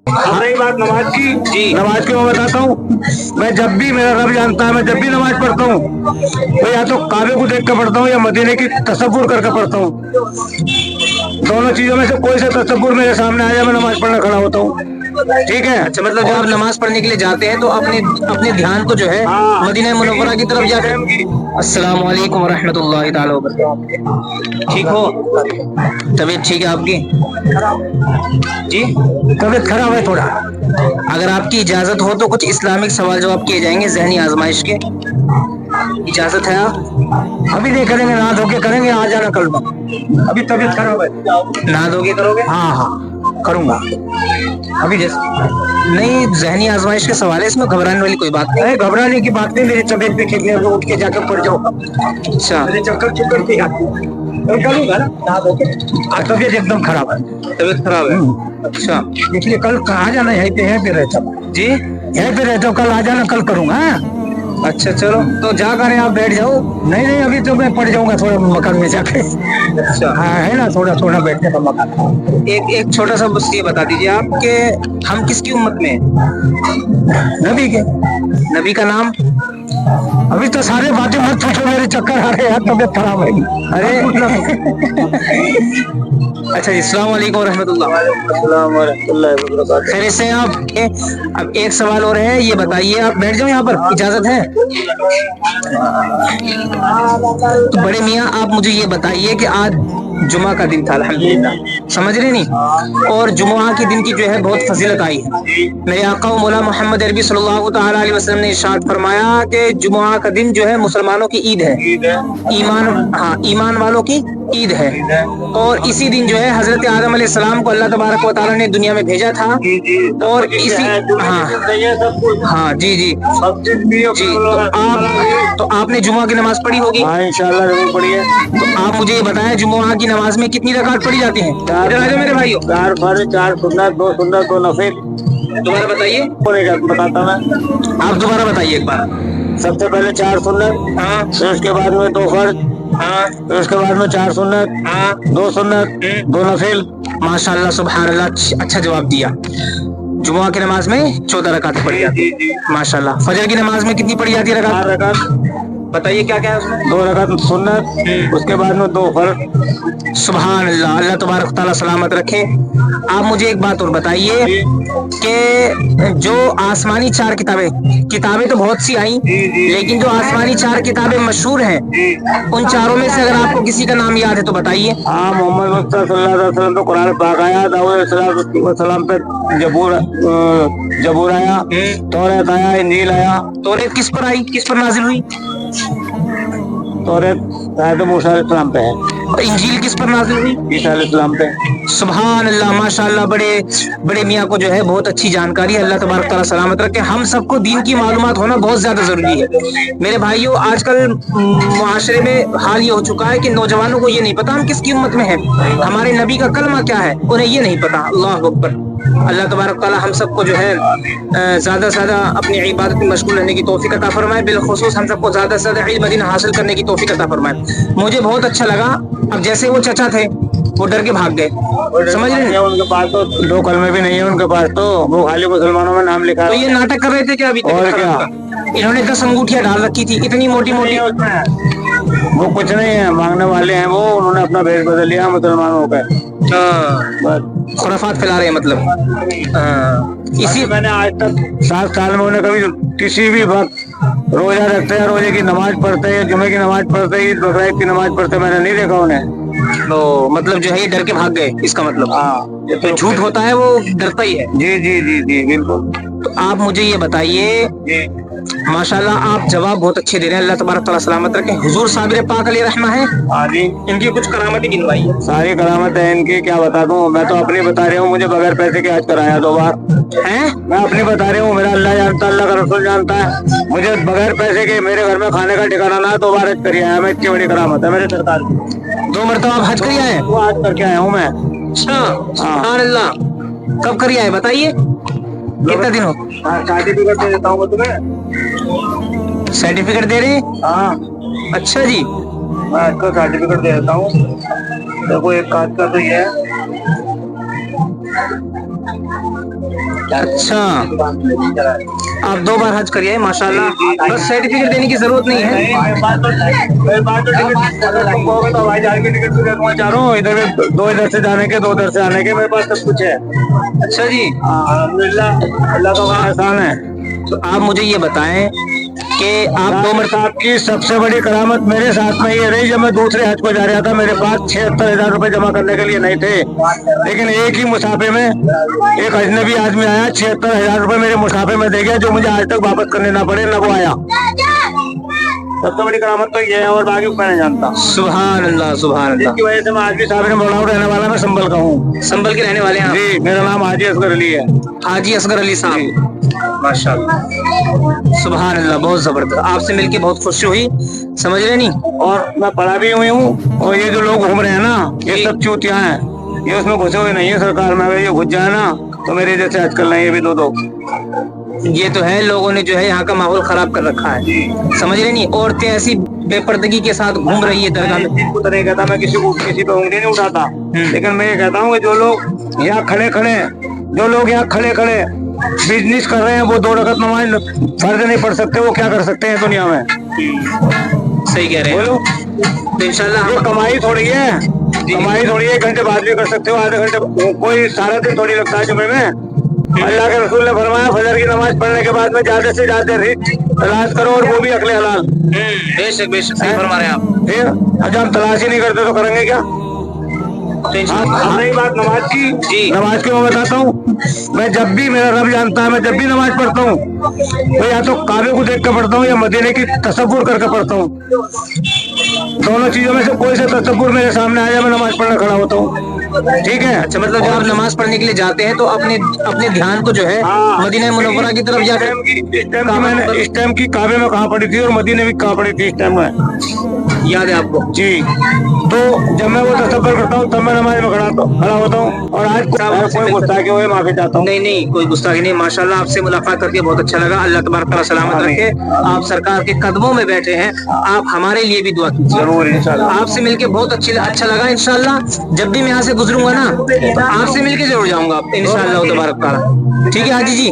रही बात नमाज की जी, नमाज की मैं बताता हूँ। मैं जब भी, मेरा रब जानता है, मैं जब भी नमाज पढ़ता हूँ तो या तो काबे को देख कर पढ़ता हूँ या मदीने की तसव्वुर करके पढ़ता हूँ। दोनों चीजों में से कोई सा तसव्वुर मेरे सामने आ जाए, मैं नमाज पढ़ने खड़ा होता हूँ। ठीक है। अच्छा, मतलब जब आप नमाज पढ़ने के लिए जाते हैं तो अपने अपने ध्यान को जो है मदीना मुनव्वरा की तरफ जाते हैं। अस्सलाम वालेकुम रहमतुल्लाहि ताला व बरकातहू। ठीक हो? तबीयत ठीक है आपकी? जी, तबीयत खराब है थोड़ा। अगर आपकी इजाजत हो तो कुछ इस्लामिक सवाल जवाब किए जाएंगे जहनी आजमाइश के। इजाजत है? आप अभी नहीं करेंगे, नहा धो के करेंगे, आ जाना कल। अभी तबीयत खराब है। नहा धोके करोगे? हाँ हाँ करूंगा। अभी जैसे नहीं, जहनी आजमाइश के सवाल है, इसमें घबराने वाली कोई बात नहीं। अरे घबराने की बात नहीं, मेरी तबीयत पे खेलने उठ के जाकर पड़ जाओ। अच्छा, मेरे चक्कर चुक्कर की आती है। तो करूंगा ना नहा धो के। तबीयत एकदम खराब है। तबीयत खराब है। अच्छा, इसलिए कल आ जाना, यहीं पे रहता हूँ जी, यहीं पे रहता हूँ, कल आ जाना, कल करूंगा। अच्छा चलो, तो जा कर आप बैठ जाओ। नहीं नहीं, अभी तो मैं पड़ जाऊंगा थोड़ा मकान में जाके। अच्छा, हाँ है ना, थोड़ा थोड़ा बैठने का मकान। एक छोटा सा बस ये बता दीजिए आप कि हम किसकी उम्मत में हैं? नबी के। नबी का नाम? अभी तो सारे बातें मत पूछो, मेरे चक्कर आ रहे हैं, तबीयत खराब है। अरे अच्छा जी, अस्सलाम वालेकुम रहमतुल्लाह। खैरियत से हैं आप? अब एक सवाल और है, ये बताइए, आप बैठ जाओ यहाँ पर, इजाजत है? तो बड़े मियाँ आप मुझे ये बताइए कि आज जुमा का दिन था, अल्हम्दुलिल्लाह, समझ रहे नहीं, और जुमा के दिन की जो है बहुत फजीलत आई है। मेरे आका मौला मोहम्मद अरबी सल्लल्लाहु तआला अलैहि वसल्लम ने इरशाद फरमाया कि जुमा का दिन जो है मुसलमानों की ईद है, ईमान वालों की ईद है। और इसी दिन जो है हजरत आदम अलैहिस्सलाम को अल्लाह तबारक व तआला ने दुनिया में भेजा था। और इसी हाँ जी जी जी, तो आपने जुमा की नमाज पढ़ी होगी? हाँ इंशाल्लाह जरूर पढ़ी है। तो आप मुझे ये बताएं, जुमा की नमाज में कितनी रकात पढ़ी जाती हैं? इधर आ जाओ मेरे भाइयों। 4 फर्ज, 4 सुन्नत, 2 सुन्नत, 2 नफिल। दोबारा बताइए। बताता मैं। आप दोबारा बताइए एक बार। सबसे पहले 4 सुन्नत, हाँ, फिर उसके बाद में 2 फर्ज, हाँ, फिर उसके बाद में 4 सुन्नत, हाँ, 2 सुन्नत, 2 नफिल। माशाल्लाह सुभान अल्लाह, अच्छा जवाब दिया। जुमा की नमाज में 14 रकात पढ़ी जाती है, माशाल्लाह। फजर की नमाज में कितनी पढ़ी जाती है 4 रकात? रकात, बताइए क्या क्या है उसमें। 2 रकात सुन्नत, उसके बाद में 2 फर्ज। सुभान अल्लाह, अल्लाह तबारक तआला सलामत रखे। आप मुझे एक बात और बताइए कि जो आसमानी 4 किताबें तो बहुत सी आई, लेकिन जो आसमानी 4 किताबें मशहूर हैं, उन चारों में से अगर आपको किसी का नाम याद है तो बताइए। हाँ, मोहम्मद मुस्तफा सल्लल्लाहु अलैहि वसल्लम पे कुरान पाक आया, दाऊद अलैहिस्सलाम पे जबूर आया, तौरात आया, इंजील आया। तौरात किस पर आई, किस पर नाजिल हुई? तौरात हज़रत मूसा अलैहिस्सलाम पे है। और इंजील किस पर नाजिल हुई? ईसा अलैहिस्सलाम पे। सुभान अल्लाह, माशाअल्लाह, बड़े मियाँ को जो है बहुत अच्छी जानकारी है, अल्लाह तबारक तआला सलामत रखे। हम सबको दीन की मालूमात होना बहुत ज्यादा जरूरी है मेरे भाइयों। आजकल मुआशरे में हाल ये हो चुका है कि नौजवानों को ये नहीं पता हम किसकी उम्मत में हैं, हमारे नबी का कलमा क्या है, उन्हें ये नहीं पता। अल्लाह अकबर। अल्लाह तबारक तआला हम सबको जो है ज्यादा से ज्यादा अपनी इबादत में मशगूल रहने की तौफीक अता फरमाए, बिलखुसूस हम सबको ज्यादा से ज्यादा इल्म दीन हासिल करने की तौफीक अता फरमाए। मुझे बहुत अच्छा लगा। अब जैसे वो चचा थे, वो डर के भाग गए, समझ रहे हैं? उनके पास तो 2 कलमे भी नहीं है उनके पास, तो वो खाली मुसलमानों में नाम लिखा। तो ये नाटक कर रहे थे क्या अभी तक? और क्या, इन्होंने 10 अंगूठियां डाल रखी थी, इतनी मोटी मोटी। वो कुछ नहीं है, मांगने वाले हैं वो, उन्होंने अपना भेष बदल लिया मुसलमानों का। खुराफात फैला रहे हैं मतलब। इसी मैंने आज तक 7 साल में उन्हें कभी किसी भी वक्त रोजा रखते हैं, रोजे की नमाज पढ़ते हैं, जुमे की नमाज पढ़ते हैं, ईद बकरीद की नमाज पढ़ते, मैंने नहीं देखा उन्हें। तो मतलब जो है ये डर के भाग गए, इसका मतलब। हाँ, ये तो झूठ होता है, वो डरता ही है। जी जी जी जी बिल्कुल। तो आप मुझे ये बताइए, माशाल्लाह आप जवाब बहुत अच्छे दे रहे हैं, अल्लाह तबारक तआला सलामत रखे। हुजूर साबिर पाक अलैहि रहमा है, हाँ जी, इनकी कुछ करामतें गिनवाई है। सारी करामत है इनकी, क्या बता दूं, मैं तो अपनी बता रहा हूँ। मुझे बगैर पैसे के हज कराया 2 बार हैं। मैं अपनी बता रहा हूँ, मेरा अल्लाह जानता है, अल्लाह का रसूल जानता है। मुझे बगैर पैसे के मेरे घर में खाने का ठिकाना ना, 2 बार हज कर आया मैं। इतनी बड़ी करामत है मेरे सरकार की। 2 मरतबा आप हज कर आए हैं? वो हज करके आया हूँ मैं। अच्छा, सुभान अल्लाह। कब कर आए बताइए, कितना दिन हो? सर्टिफिकेट दे देता हूँ तुम्हें। सर्टिफिकेट दे रहे हैं? हाँ अच्छा जी, मैं इसका सर्टिफिकेट दे देता हूँ। देखो एक काज का तो ये है। अच्छा, आप 2 बार हज करिए माशाल्लाह, बस सर्टिफिकेट देने की जरूरत नहीं है। तो भाई जहाज की टिकट भी देखना चाह रहा हूँ, इधर 2 इधर से जाने के 2 उधर से आने के, मेरे पास सब कुछ है। अच्छा जी, अल्हम्दुलिल्लाह, अल्लाह का बड़ा एहसान है। तो आप मुझे ये बताएं कि आप 2 डॉक्टर साहब की सबसे बड़ी करामत मेरे साथ में ये रही, जब मैं दूसरे हज को जा रहा था, मेरे पास 76,000 रुपए जमा करने के लिए नहीं थे, लेकिन एक ही मुसाफे में एक अजनबी आदमी आया, 76,000 रुपए मेरे मुसाफे में दे गया, जो मुझे आज तक वापस करने ना पड़े, ना वो आया। सबसे बड़ी करामत तो ये है, और बाकी मैं नहीं जानता। सुभान अल्लाह, सुभान अल्लाह। इसकी वजह से मैं आज भी साबिर में बोला हूँ, रहने वाला मैं संभल का हूँ। संभल के रहने वाले हैं आप? जी, मेरा नाम हाजी असगर अली है। हाजी असगर अली साहब, माशाल्लाह, सुभान अल्लाह, बहुत जबरदस्त। आपसे मिलके बहुत खुशी हुई, समझ रहे नहीं। और मैं पढ़ा भी हुई हूँ, और ये जो लोग घूम रहे हैं ना, ये सब चूतियां हैं, ये उसमें घुसे हुए नहीं है सरकार में। अगर ये घुस जाए ना तो मेरे जैसे आज कल नहीं, ये भी दो ये तो है, लोगों ने जो है यहाँ का माहौल खराब कर रखा है, समझ रहे नहीं। औरतें ऐसी बेपर्दगी के साथ घूम रही है दरगाह में। तो नहीं कहता मैं किसी पे उंगली नहीं उठाता, लेकिन मैं ये कहता हूँ कि जो लोग यहाँ खड़े खड़े बिजनेस कर रहे हैं, वो 2 रकअत नमाज फर्ज नहीं पढ़ सकते, वो क्या कर सकते हैं दुनिया में? सही कह रहे हैं। बोलो, तो इंशाल्लाह ये कमाई थोड़ी है, 1 घंटे बाद भी कर सकते हो, आधे घंटे, कोई सारा दिन थोड़ी लगता है जुमे में। अल्लाह के रसूल ने फरमाया, फजर की नमाज पढ़ने के बाद में ज्यादा से ज्यादा तलाश करो, और वो भी अकले हलाल। बेशक बेशक, सही फरमा रहे हैं आप। फिर जब हम तलाश ही नहीं करते तो करेंगे क्या? रही बात नमाज की, नमाज की मैं बताता हूँ, मैं जब भी, मेरा रब जानता है, मैं जब भी नमाज पढ़ता हूँ, तो या तो काबे को देख कर पढ़ता हूँ, या मदीने की तसव्वुर करके पढ़ता हूँ। दोनों चीजों में से कोई से तसव्वुर मेरे सामने आ जाए, मैं नमाज पढ़ने खड़ा होता हूँ। ठीक है। अच्छा, मतलब जब आप नमाज पढ़ने के लिए जाते हैं तो अपने ध्यान को जो है मदीना मुनव्वरा की तरफ जाते हैं। मैंने इस टाइम की काबे में कहाँ पड़ी थी, और मदीने में कहाँ पड़ी थी इस टाइम में, याद है आपको? जी। तो जब मैं वो तसव्वुर करता हूँ, तब मैं नमाज में खड़ा होता हूँ। और आज कोई गुस्ताखी हुए माफी चाहता हूँ। नहीं, कोई गुस्ताखी नहीं। माशाल्लाह, आपसे मुलाकात करके बहुत अच्छा लगा। अल्लाह तबारक तआला सलामत रखे। आप सरकार के कदमों में बैठे हैं, आप हमारे लिए भी दुआ कीजिए। जरूर, इंशाल्लाह। आपसे मिलके बहुत अच्छा लगा। इंशाल्लाह जब भी मैं यहाँ से गुजरूंगा ना, आपसे मिलके जरूर जाऊंगा इंशाल्लाह तबारक तआला। ठीक है हाजी जी।